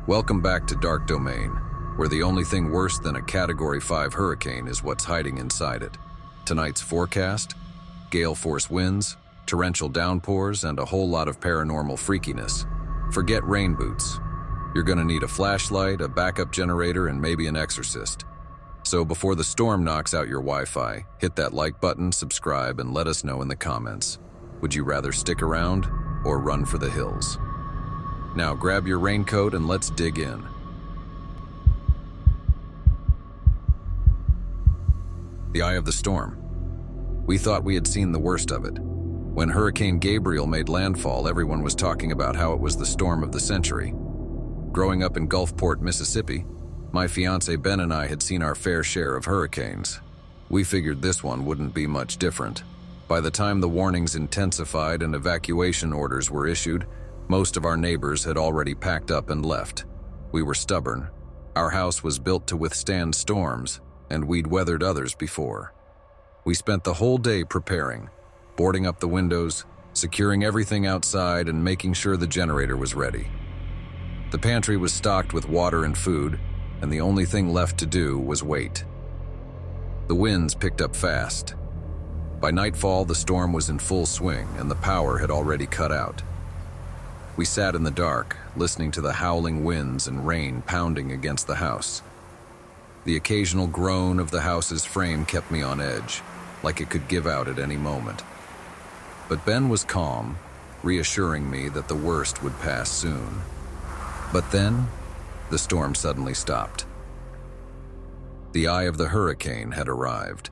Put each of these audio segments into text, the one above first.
Welcome back to Dark Domain, where the only thing worse than a Category 5 hurricane is what's hiding inside it. Tonight's forecast: gale force winds, torrential downpours, and a whole lot of paranormal freakiness. Forget rain boots. You're gonna need a flashlight, a backup generator, and maybe an exorcist. So before the storm knocks out your Wi-Fi, hit that like button, subscribe, and let us know in the comments. Would you rather stick around or run for the hills? Now grab your raincoat and let's dig in. The eye of the storm. We thought we had seen the worst of it. When Hurricane Gabriel made landfall, everyone was talking about how it was the storm of the century. Growing up in Gulfport, Mississippi, my fiancé Ben and I had seen our fair share of hurricanes. We figured this one wouldn't be much different. By the time the warnings intensified and evacuation orders were issued, most of our neighbors had already packed up and left. We were stubborn. Our house was built to withstand storms, and we'd weathered others before. We spent the whole day preparing, boarding up the windows, securing everything outside, and making sure the generator was ready. The pantry was stocked with water and food, and the only thing left to do was wait. The winds picked up fast. By nightfall, the storm was in full swing, and the power had already cut out. We sat in the dark, listening to the howling winds and rain pounding against the house. The occasional groan of the house's frame kept me on edge, like it could give out at any moment. But Ben was calm, reassuring me that the worst would pass soon. But then, the storm suddenly stopped. The eye of the hurricane had arrived.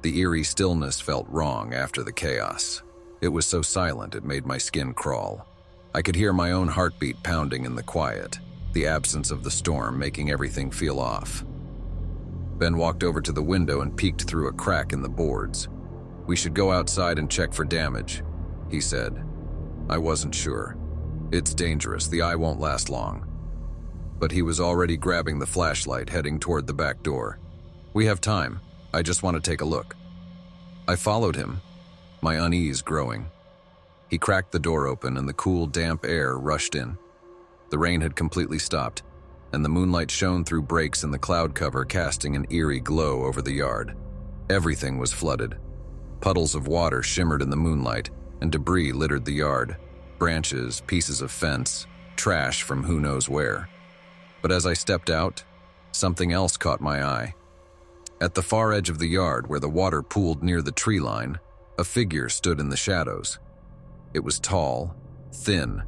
The eerie stillness felt wrong after the chaos. It was so silent it made my skin crawl. I could hear my own heartbeat pounding in the quiet, the absence of the storm making everything feel off. Ben walked over to the window and peeked through a crack in the boards. "We should go outside and check for damage," he said. I wasn't sure. "It's dangerous, the eye won't last long." But he was already grabbing the flashlight, heading toward the back door. "We have time. I just want to take a look." I followed him, my unease growing. He cracked the door open and the cool, damp air rushed in. The rain had completely stopped, and the moonlight shone through breaks in the cloud cover, casting an eerie glow over the yard. Everything was flooded. Puddles of water shimmered in the moonlight, and debris littered the yard. Branches, pieces of fence, trash from who knows where. But as I stepped out, something else caught my eye. At the far edge of the yard, where the water pooled near the tree line, a figure stood in the shadows. It was tall, thin,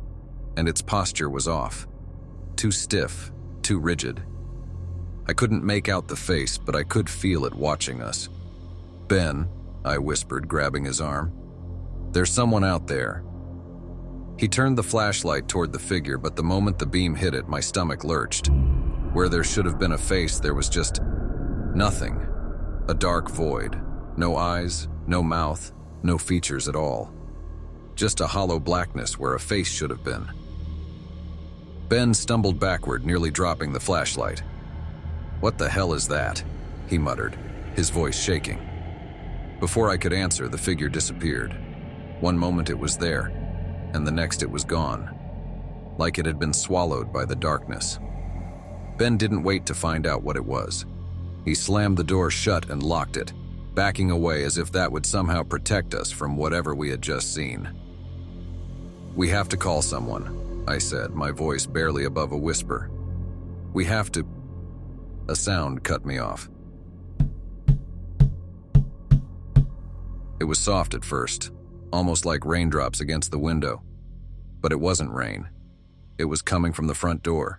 and its posture was off. Too stiff, too rigid. I couldn't make out the face, but I could feel it watching us. "Ben," I whispered, grabbing his arm. "There's someone out there." He turned the flashlight toward the figure, but the moment the beam hit it, my stomach lurched. Where there should have been a face, there was just nothing. A dark void. No eyes, no mouth, no features at all. Just a hollow blackness where a face should have been. Ben stumbled backward, nearly dropping the flashlight. "What the hell is that?" he muttered, his voice shaking. Before I could answer, the figure disappeared. One moment it was there, and the next it was gone, like it had been swallowed by the darkness. Ben didn't wait to find out what it was. He slammed the door shut and locked it, backing away as if that would somehow protect us from whatever we had just seen. "We have to call someone," I said, my voice barely above a whisper. "We have to—" A sound cut me off. It was soft at first, almost like raindrops against the window. But it wasn't rain. It was coming from the front door.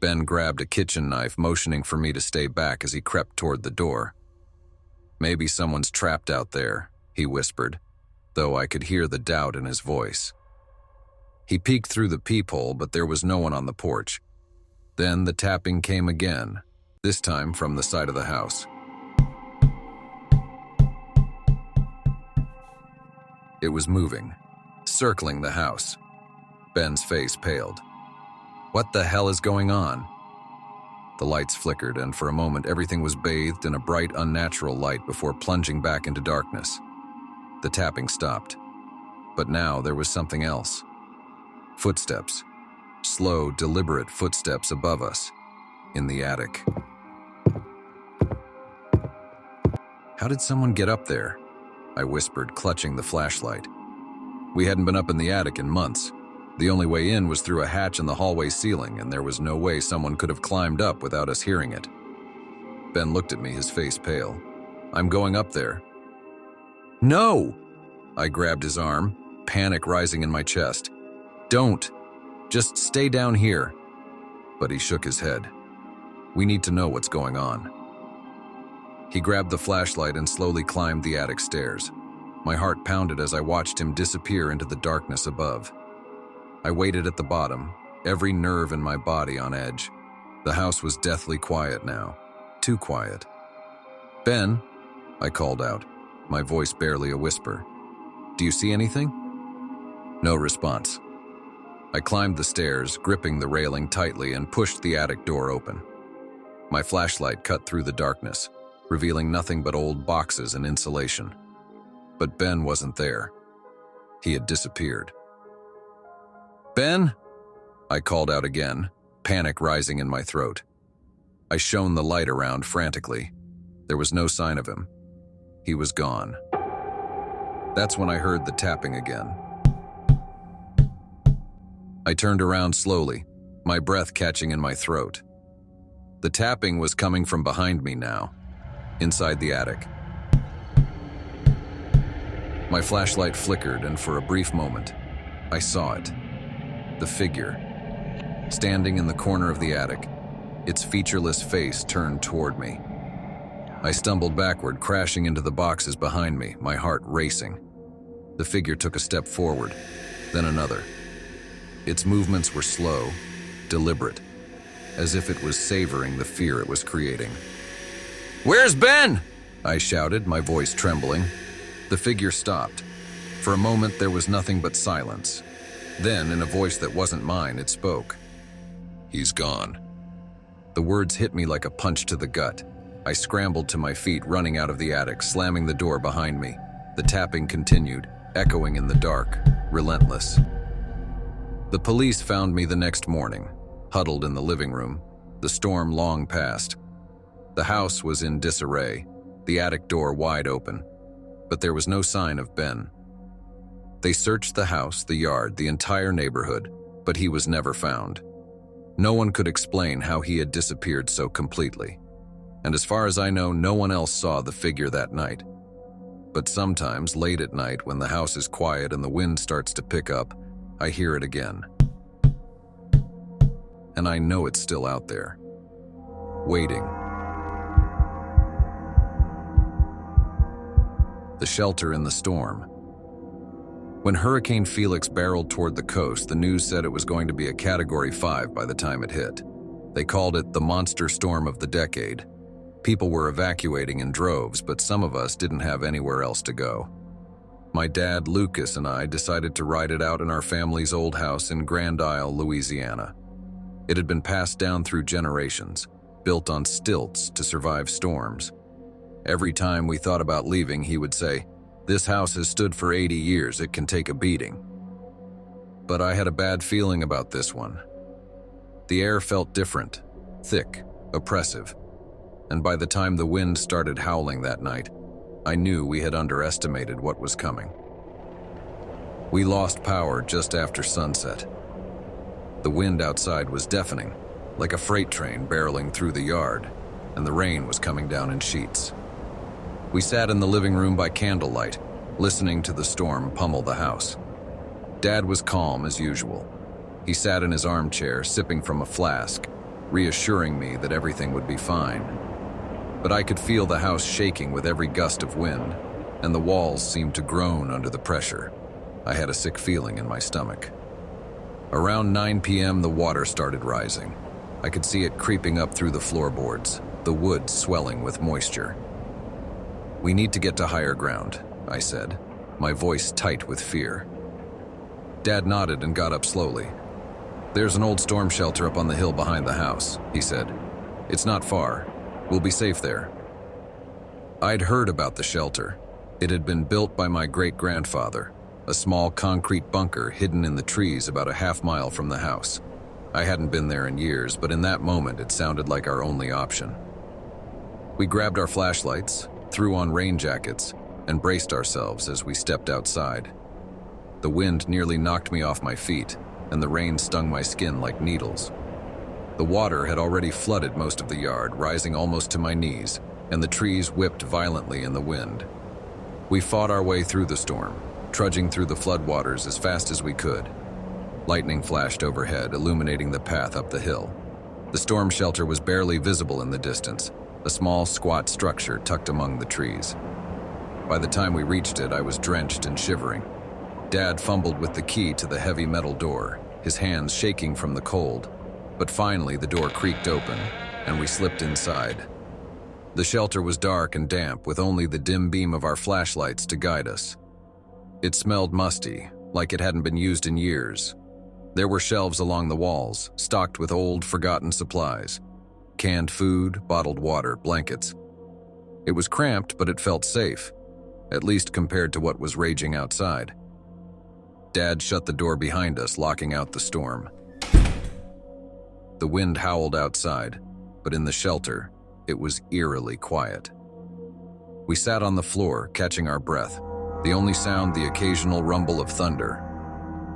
Ben grabbed a kitchen knife, motioning for me to stay back as he crept toward the door. "Maybe someone's trapped out there," he whispered, though I could hear the doubt in his voice. He peeked through the peephole, but there was no one on the porch. Then the tapping came again, this time from the side of the house. It was moving, circling the house. Ben's face paled. "What the hell is going on?" The lights flickered, and for a moment everything was bathed in a bright, unnatural light before plunging back into darkness. The tapping stopped. But now there was something else. Footsteps. Slow, deliberate footsteps above us, in the attic. "How did someone get up there?" I whispered, clutching the flashlight. We hadn't been up in the attic in months. The only way in was through a hatch in the hallway ceiling, and there was no way someone could have climbed up without us hearing it. Ben looked at me, his face pale. "I'm going up there." "No!" I grabbed his arm, panic rising in my chest. "Don't. Just stay down here." But he shook his head. "We need to know what's going on." He grabbed the flashlight and slowly climbed the attic stairs. My heart pounded as I watched him disappear into the darkness above. I waited at the bottom, every nerve in my body on edge. The house was deathly quiet now. Too quiet. "Ben," I called out, my voice barely a whisper. "Do you see anything?" No response. I climbed the stairs, gripping the railing tightly, and pushed the attic door open. My flashlight cut through the darkness, revealing nothing but old boxes and insulation. But Ben wasn't there. He had disappeared. "Ben?" I called out again, panic rising in my throat. I shone the light around frantically. There was no sign of him. He was gone. That's when I heard the tapping again. I turned around slowly, my breath catching in my throat. The tapping was coming from behind me now, inside the attic. My flashlight flickered, and for a brief moment, I saw it. The figure, standing in the corner of the attic, its featureless face turned toward me. I stumbled backward, crashing into the boxes behind me, my heart racing. The figure took a step forward, then another. Its movements were slow, deliberate, as if it was savoring the fear it was creating. "Where's Ben?" I shouted, my voice trembling. The figure stopped. For a moment, there was nothing but silence. Then, in a voice that wasn't mine, it spoke. "He's gone." The words hit me like a punch to the gut. I scrambled to my feet, running out of the attic, slamming the door behind me. The tapping continued, echoing in the dark, relentless. The police found me the next morning, huddled in the living room, the storm long past. The house was in disarray, the attic door wide open, but there was no sign of Ben. They searched the house, the yard, the entire neighborhood, but he was never found. No one could explain how he had disappeared so completely. And as far as I know, no one else saw the figure that night. But sometimes, late at night, when the house is quiet and the wind starts to pick up, I hear it again. And I know it's still out there, waiting. The shelter in the storm. When Hurricane Felix barreled toward the coast, the news said it was going to be a Category 5 by the time it hit. They called it the monster storm of the decade. People were evacuating in droves, but some of us didn't have anywhere else to go. My dad, Lucas, and I decided to ride it out in our family's old house in Grand Isle, Louisiana. It had been passed down through generations, built on stilts to survive storms. Every time we thought about leaving, he would say, "This house has stood for 80 years, it can take a beating." But I had a bad feeling about this one. The air felt different, thick, oppressive, and by the time the wind started howling that night, I knew we had underestimated what was coming. We lost power just after sunset. The wind outside was deafening, like a freight train barreling through the yard, and the rain was coming down in sheets. We sat in the living room by candlelight, listening to the storm pummel the house. Dad was calm as usual. He sat in his armchair, sipping from a flask, reassuring me that everything would be fine. But I could feel the house shaking with every gust of wind, and the walls seemed to groan under the pressure. I had a sick feeling in my stomach. Around 9 p.m., the water started rising. I could see it creeping up through the floorboards, the wood swelling with moisture. "We need to get to higher ground," I said, my voice tight with fear. Dad nodded and got up slowly. "There's an old storm shelter up on the hill behind the house," he said. "It's not far. We'll be safe there." I'd heard about the shelter. It had been built by my great-grandfather, a small concrete bunker hidden in the trees about a half-mile from the house. I hadn't been there in years, but in that moment it sounded like our only option. We grabbed our flashlights, threw on rain jackets, and braced ourselves as we stepped outside. The wind nearly knocked me off my feet, and the rain stung my skin like needles. The water had already flooded most of the yard, rising almost to my knees, and the trees whipped violently in the wind. We fought our way through the storm, trudging through the floodwaters as fast as we could. Lightning flashed overhead, illuminating the path up the hill. The storm shelter was barely visible in the distance, a small, squat structure tucked among the trees. By the time we reached it, I was drenched and shivering. Dad fumbled with the key to the heavy metal door, his hands shaking from the cold. But finally, the door creaked open, and we slipped inside. The shelter was dark and damp, with only the dim beam of our flashlights to guide us. It smelled musty, like it hadn't been used in years. There were shelves along the walls, stocked with old, forgotten supplies. Canned food, bottled water, blankets. It was cramped, but it felt safe, at least compared to what was raging outside. Dad shut the door behind us, locking out the storm. The wind howled outside, but in the shelter, it was eerily quiet. We sat on the floor, catching our breath, the only sound the occasional rumble of thunder.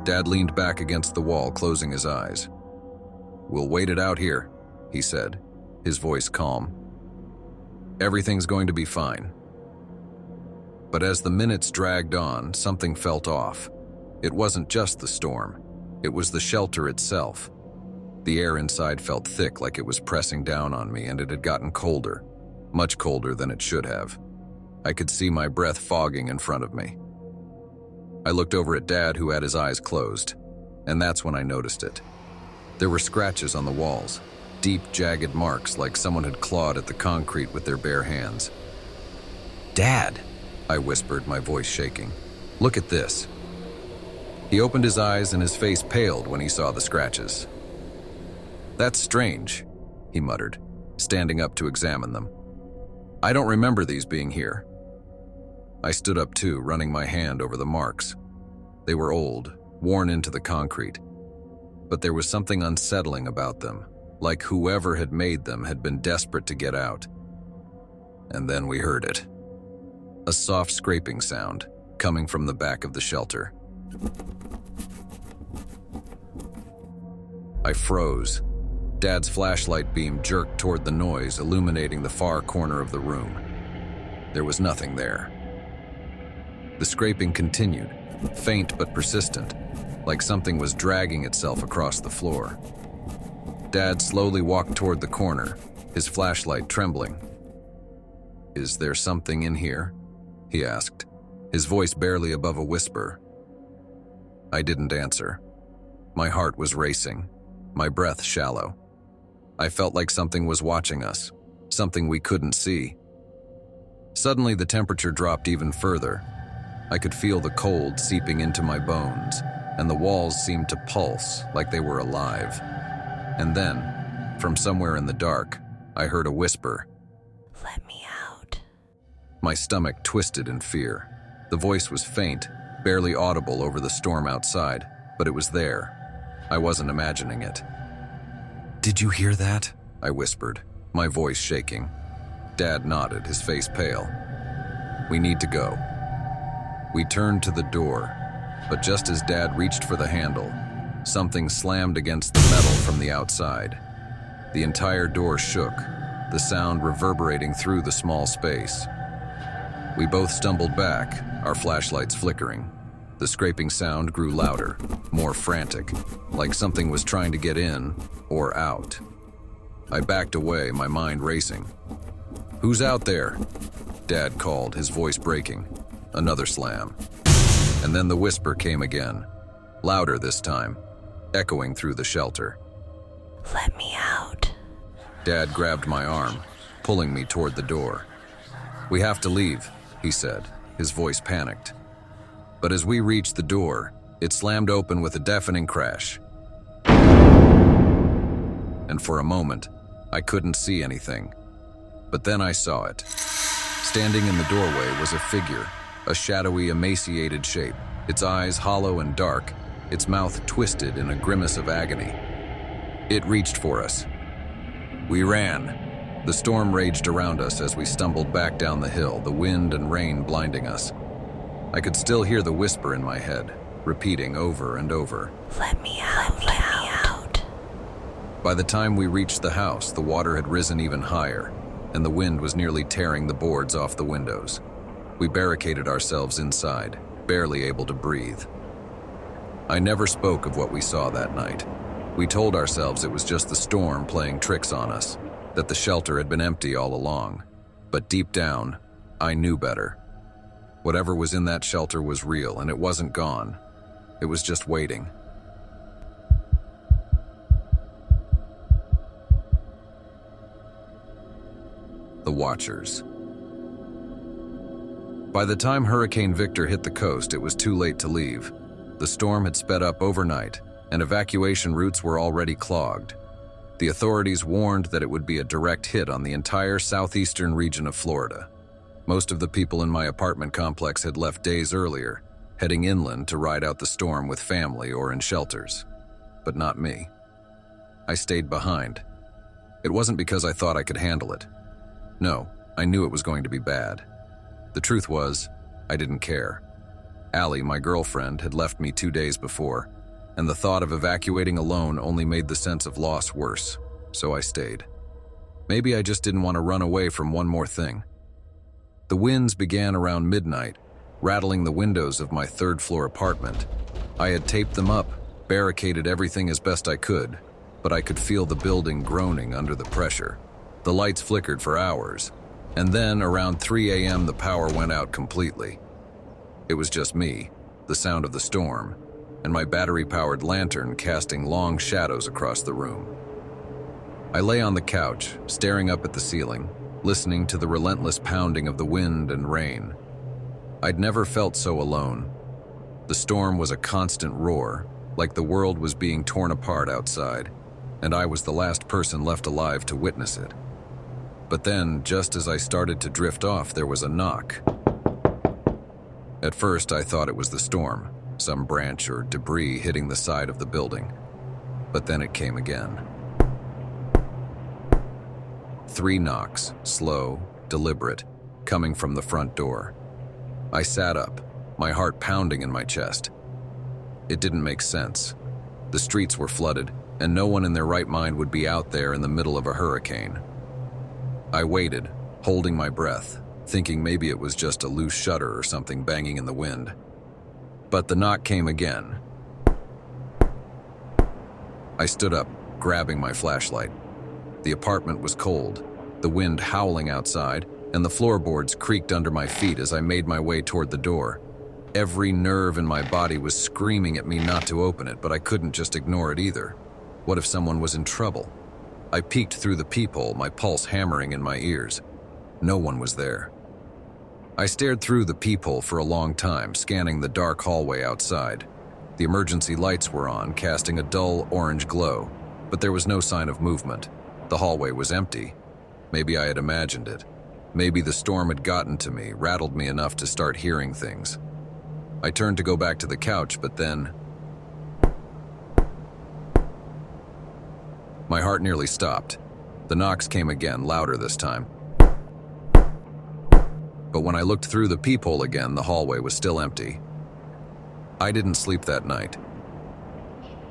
Dad leaned back against the wall, closing his eyes. "We'll wait it out here," he said, his voice calm. "Everything's going to be fine." But as the minutes dragged on, something felt off. It wasn't just the storm. It was the shelter itself. The air inside felt thick, like it was pressing down on me, and it had gotten colder, much colder than it should have. I could see my breath fogging in front of me. I looked over at Dad, who had his eyes closed, and that's when I noticed it. There were scratches on the walls, deep, jagged marks like someone had clawed at the concrete with their bare hands. "Dad," I whispered, my voice shaking. "Look at this." He opened his eyes and his face paled when he saw the scratches. "That's strange," he muttered, standing up to examine them. "I don't remember these being here." I stood up too, running my hand over the marks. They were old, worn into the concrete, but there was something unsettling about them, like whoever had made them had been desperate to get out. And then we heard it. A soft scraping sound coming from the back of the shelter. I froze. Dad's flashlight beam jerked toward the noise, illuminating the far corner of the room. There was nothing there. The scraping continued, faint but persistent, like something was dragging itself across the floor. Dad slowly walked toward the corner, his flashlight trembling. "Is there something in here?" he asked, his voice barely above a whisper. I didn't answer. My heart was racing, my breath shallow. I felt like something was watching us, something we couldn't see. Suddenly, the temperature dropped even further. I could feel the cold seeping into my bones, and the walls seemed to pulse like they were alive. And then, from somewhere in the dark, I heard a whisper. "Let me out." My stomach twisted in fear. The voice was faint, barely audible over the storm outside, but it was there. I wasn't imagining it. "Did you hear that?" I whispered, my voice shaking. Dad nodded, his face pale. "We need to go." We turned to the door, but just as Dad reached for the handle, something slammed against the metal from the outside. The entire door shook, the sound reverberating through the small space. We both stumbled back, our flashlights flickering. The scraping sound grew louder, more frantic, like something was trying to get in or out. I backed away, my mind racing. "Who's out there?" Dad called, his voice breaking. Another slam. And then the whisper came again, louder this time, echoing through the shelter. "Let me out." Dad grabbed my arm, pulling me toward the door. "We have to leave," he said, his voice panicked. But as we reached the door, it slammed open with a deafening crash. And for a moment, I couldn't see anything. But then I saw it. Standing in the doorway was a figure, a shadowy, emaciated shape, its eyes hollow and dark, its mouth twisted in a grimace of agony. It reached for us. We ran. The storm raged around us as we stumbled back down the hill, the wind and rain blinding us. I could still hear the whisper in my head, repeating over and over. Let me out, let me out. By the time we reached the house, the water had risen even higher, and the wind was nearly tearing the boards off the windows. We barricaded ourselves inside, barely able to breathe. I never spoke of what we saw that night. We told ourselves it was just the storm playing tricks on us, that the shelter had been empty all along. But deep down, I knew better. Whatever was in that shelter was real, and it wasn't gone. It was just waiting. The Watchers. By the time Hurricane Victor hit the coast, it was too late to leave. The storm had sped up overnight, and evacuation routes were already clogged. The authorities warned that it would be a direct hit on the entire southeastern region of Florida. Most of the people in my apartment complex had left days earlier, heading inland to ride out the storm with family or in shelters. But not me. I stayed behind. It wasn't because I thought I could handle it. No, I knew it was going to be bad. The truth was, I didn't care. Allie, my girlfriend, had left me 2 days before, and the thought of evacuating alone only made the sense of loss worse, so I stayed. Maybe I just didn't want to run away from one more thing. The winds began around midnight, rattling the windows of my third-floor apartment. I had taped them up, barricaded everything as best I could, but I could feel the building groaning under the pressure. The lights flickered for hours, and then around 3 a.m. the power went out completely. It was just me, the sound of the storm, and my battery-powered lantern casting long shadows across the room. I lay on the couch, staring up at the ceiling, listening to the relentless pounding of the wind and rain. I'd never felt so alone. The storm was a constant roar, like the world was being torn apart outside, and I was the last person left alive to witness it. But then, just as I started to drift off, there was a knock. At first, I thought it was the storm, some branch or debris hitting the side of the building. But then it came again. 3 knocks, slow, deliberate, coming from the front door. I sat up, my heart pounding in my chest. It didn't make sense. The streets were flooded, and no one in their right mind would be out there in the middle of a hurricane. I waited, holding my breath, thinking maybe it was just a loose shutter or something banging in the wind. But the knock came again. I stood up, grabbing my flashlight. The apartment was cold, the wind howling outside, and the floorboards creaked under my feet as I made my way toward the door. Every nerve in my body was screaming at me not to open it, but I couldn't just ignore it either. What if someone was in trouble? I peeked through the peephole, my pulse hammering in my ears. No one was there. I stared through the peephole for a long time, scanning the dark hallway outside. The emergency lights were on, casting a dull orange glow, but there was no sign of movement. The hallway was empty. Maybe I had imagined it. Maybe the storm had gotten to me, rattled me enough to start hearing things. I turned to go back to the couch, but then... My heart nearly stopped. The knocks came again, louder this time. But when I looked through the peephole again, the hallway was still empty. I didn't sleep that night.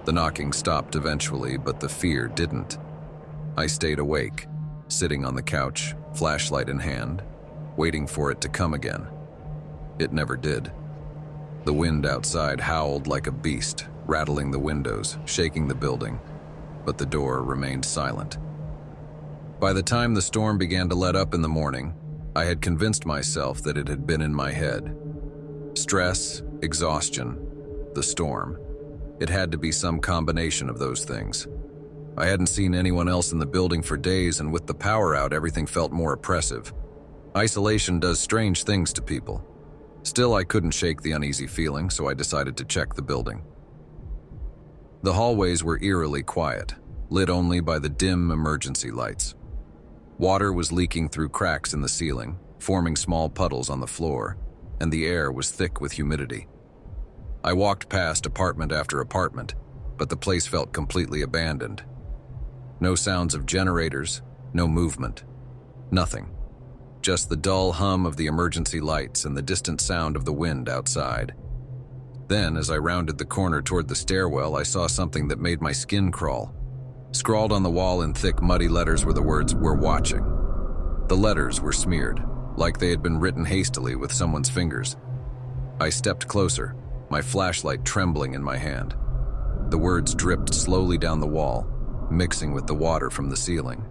The knocking stopped eventually, but the fear didn't. I stayed awake, sitting on the couch, flashlight in hand, waiting for it to come again. It never did. The wind outside howled like a beast, rattling the windows, shaking the building, but the door remained silent. By the time the storm began to let up in the morning, I had convinced myself that it had been in my head. Stress, exhaustion, the storm. It had to be some combination of those things. I hadn't seen anyone else in the building for days, and with the power out, everything felt more oppressive. Isolation does strange things to people. Still, I couldn't shake the uneasy feeling, so I decided to check the building. The hallways were eerily quiet, lit only by the dim emergency lights. Water was leaking through cracks in the ceiling, forming small puddles on the floor, and the air was thick with humidity. I walked past apartment after apartment, but the place felt completely abandoned. No sounds of generators, no movement. Nothing. Just the dull hum of the emergency lights and the distant sound of the wind outside. Then, as I rounded the corner toward the stairwell, I saw something that made my skin crawl. Scrawled on the wall in thick, muddy letters were the words, "We're watching." The letters were smeared, like they had been written hastily with someone's fingers. I stepped closer, my flashlight trembling in my hand. The words dripped slowly down the wall, mixing with the water from the ceiling.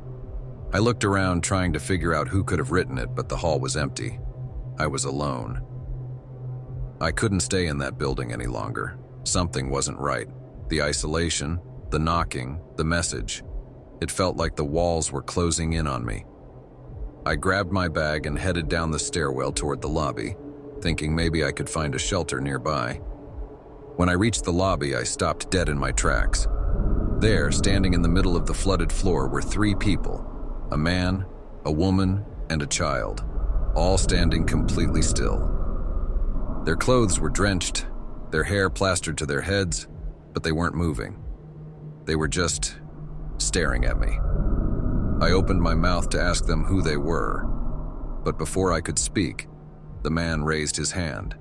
I looked around trying to figure out who could have written it, but the hall was empty. I was alone. I couldn't stay in that building any longer. Something wasn't right. The isolation, the knocking, the message. It felt like the walls were closing in on me. I grabbed my bag and headed down the stairwell toward the lobby, thinking maybe I could find a shelter nearby. When I reached the lobby, I stopped dead in my tracks. There, standing in the middle of the flooded floor, were 3 people. A man, a woman, and a child, all standing completely still. Their clothes were drenched, their hair plastered to their heads, but they weren't moving. They were just staring at me. I opened my mouth to ask them who they were, but before I could speak, the man raised his hand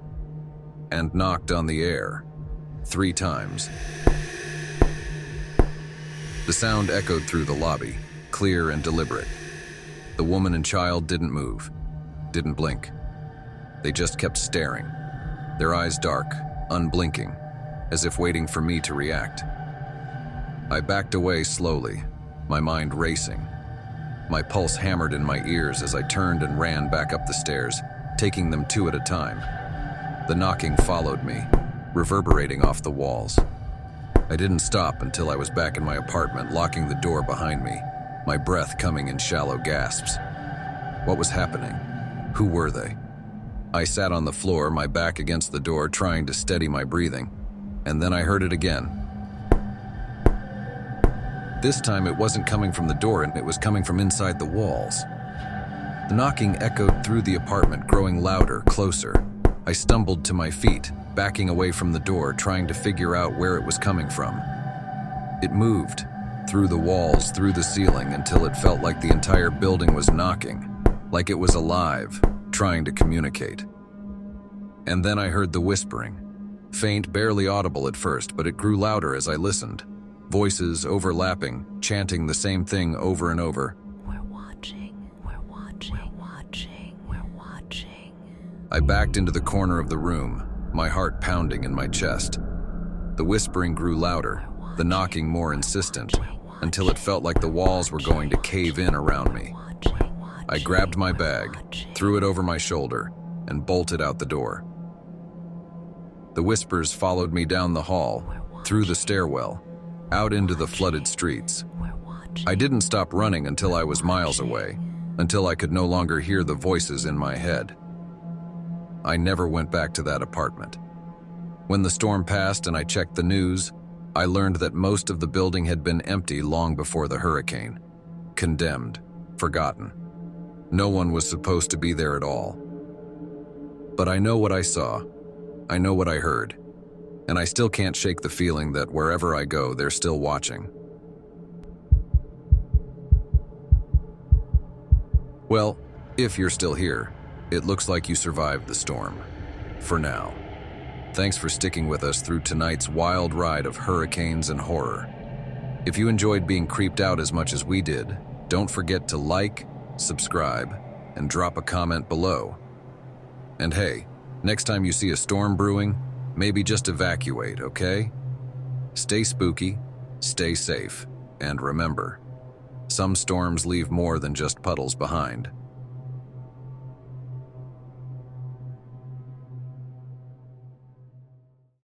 and knocked on the air 3 times. The sound echoed through the lobby, clear and deliberate. The woman and child didn't move, didn't blink. They just kept staring, their eyes dark, unblinking, as if waiting for me to react. I backed away slowly, my mind racing. My pulse hammered in my ears as I turned and ran back up the stairs, taking them 2 at a time. The knocking followed me, reverberating off the walls. I didn't stop until I was back in my apartment, locking the door behind me, my breath coming in shallow gasps. What was happening? Who were they? I sat on the floor, my back against the door, trying to steady my breathing, and then I heard it again. This time it wasn't coming from the door, and it was coming from inside the walls. The knocking echoed through the apartment, growing louder, closer. I stumbled to my feet, backing away from the door, trying to figure out where it was coming from. It moved, through the walls, through the ceiling, until it felt like the entire building was knocking, like it was alive, trying to communicate. And then I heard the whispering. Faint, barely audible at first, but it grew louder as I listened. Voices overlapping, chanting the same thing over and over. We're watching, we're watching, we're watching, we're watching. I backed into the corner of the room, my heart pounding in my chest. The whispering grew louder, the knocking more insistent, until it felt like the walls were going to cave in around me. I grabbed my bag, threw it over my shoulder, and bolted out the door. The whispers followed me down the hall, through the stairwell, out into the flooded streets. I didn't stop running until I was miles away, until I could no longer hear the voices in my head. I never went back to that apartment. When the storm passed and I checked the news, I learned that most of the building had been empty long before the hurricane. Condemned, forgotten. No one was supposed to be there at all. But I know what I saw. I know what I heard. And I still can't shake the feeling that wherever I go, they're still watching. Well, if you're still here, it looks like you survived the storm. For now. Thanks for sticking with us through tonight's wild ride of hurricanes and horror. If you enjoyed being creeped out as much as we did, don't forget to like, subscribe, and drop a comment below. And hey, next time you see a storm brewing, maybe just evacuate, okay? Stay spooky, stay safe, and remember, some storms leave more than just puddles behind.